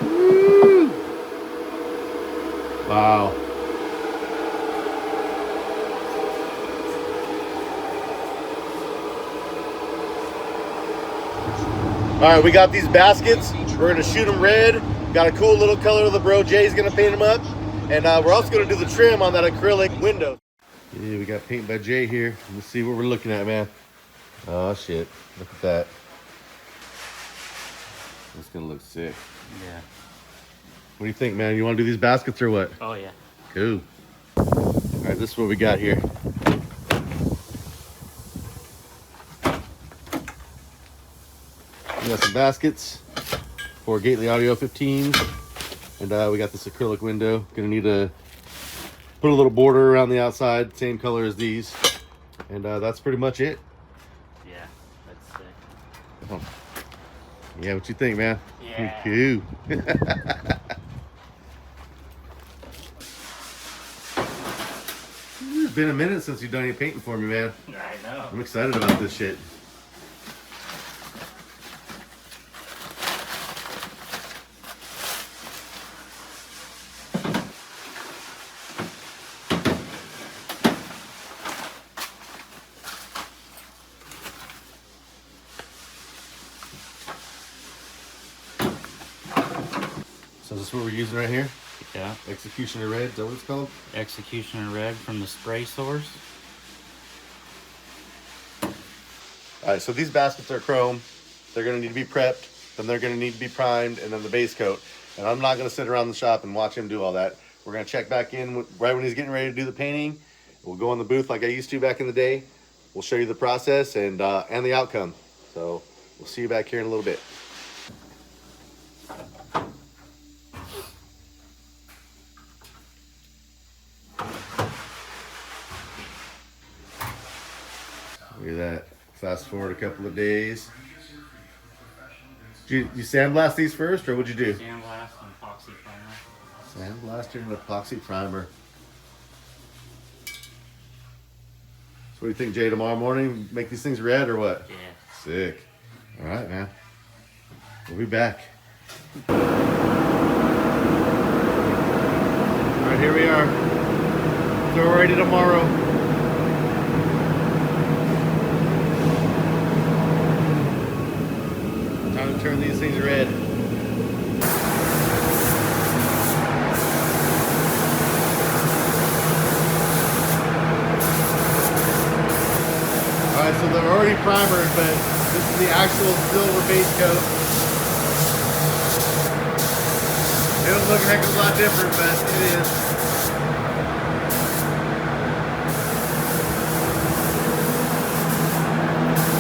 Woo! Wow. All right, we got these baskets. We're gonna shoot them red. Got a cool little color the bro Jay's gonna paint them up. And we're also gonna do the trim on that acrylic window. Yeah, we got paint by Jay here. Let's see what we're looking at, man. Oh shit, look at that. That's gonna look sick. Yeah. What do you think, man? You wanna do these baskets or what? Oh yeah. Cool. All right, this is what we got here. We got some baskets for Gately Audio 15s, and we got this acrylic window. Gonna need to put a little border around the outside, same color as these, and that's pretty much it. Yeah, that's sick. Oh. Yeah, what you think, man? Yeah. Cool. It's been a minute since you've done any painting for me, man. I know. I'm excited about this shit. So this is what we're using right here? Yeah. Executioner Red, is that what it's called? Executioner Red from the spray source. All right, so these baskets are chrome. They're gonna need to be prepped, then they're gonna need to be primed, and then the base coat. And I'm not gonna sit around the shop and watch him do all that. We're gonna check back in right when he's getting ready to do the painting. We'll go in the booth like I used to back in the day. We'll show you the process and the outcome. So we'll see you back here in a little bit. Look at that. Fast forward a couple of days. Did you sandblast these first, or what'd you do? Sandblast and epoxy primer. Sandblaster and epoxy primer. So what do you think, Jay? Tomorrow morning, make these things red or what? Yeah. Sick. All right, man. We'll be back. All right, here we are. So we're ready tomorrow. Time to turn these things red. All right, so they're already primered, but this is the actual silver base coat. It'll look a heck of a lot different, but it is.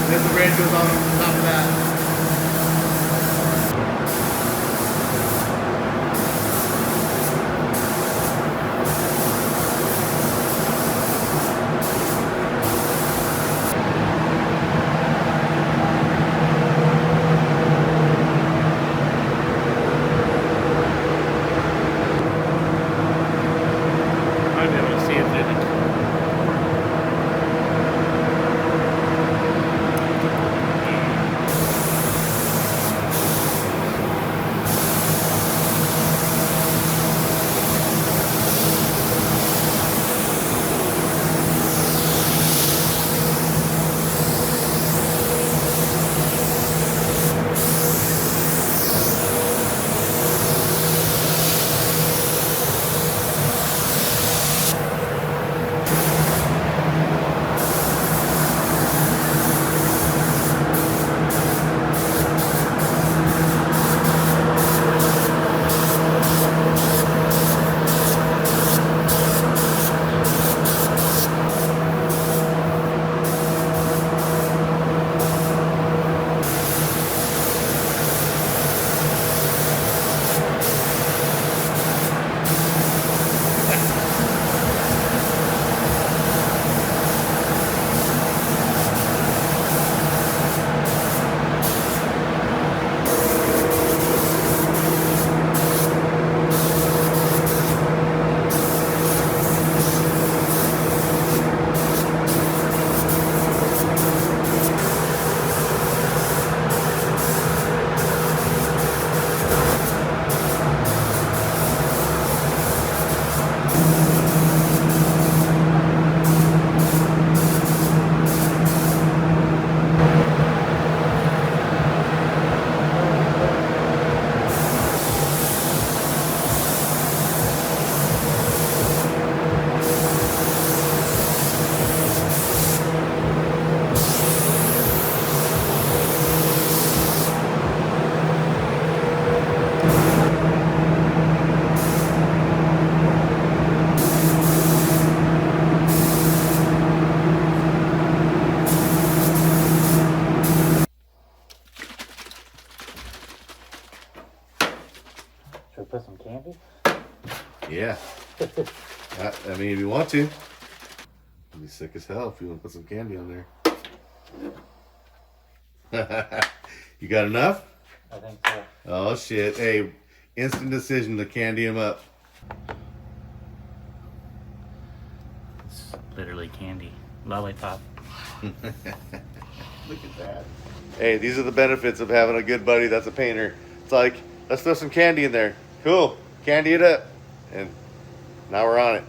Then the red goes on top of that. I'd be able to see it through the. put some candy? Yeah. I mean, if you want to. It'd be sick as hell if you want to put some candy on there. You got enough? I think so. Oh shit. Hey, instant decision to candy him up. It's literally candy. Lollipop. Look at that. Hey, these are the benefits of having a good buddy that's a painter. It's like, let's throw some candy in there. Cool. Candy it up. And now we're on it.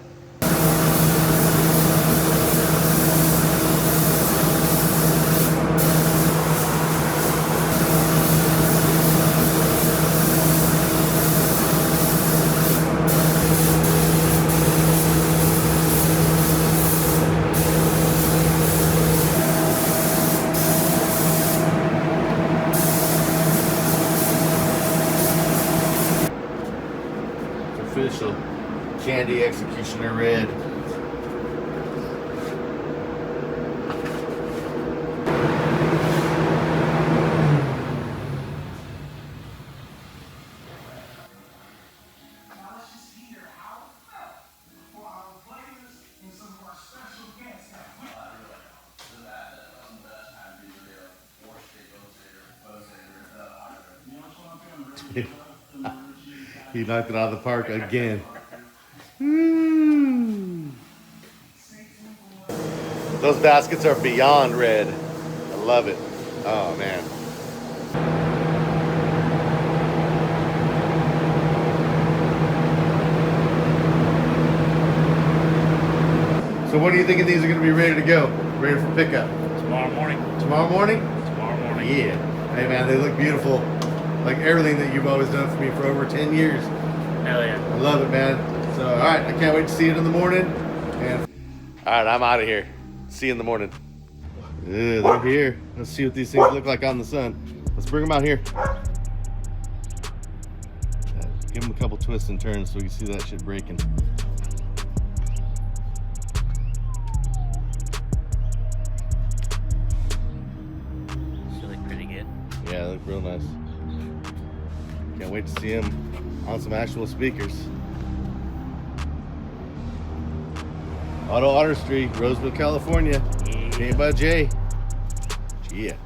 Official Candy Executioner Red. He knocked it out of the park again. Those baskets are beyond red. I love it. Oh man. So when do you think these are going to be ready to go? Ready for pickup? Tomorrow morning. Tomorrow morning? Tomorrow morning. Yeah. Hey man, they look beautiful. Like everything that you've always done for me for over 10 years. Hell yeah. I love it, man. So, all right, I can't wait to see it in the morning. And all right, I'm out of here. See you in the morning. Yeah, they're here. Let's see what these things look like on the sun. Let's bring them out here. Give them a couple twists and turns so we can see that shit breaking. They look pretty good. Yeah, they look real nice. Can't wait to see them on some actual speakers. Auto Artistry, Roseville, California. Yeah. Painted by Jay. Yeah.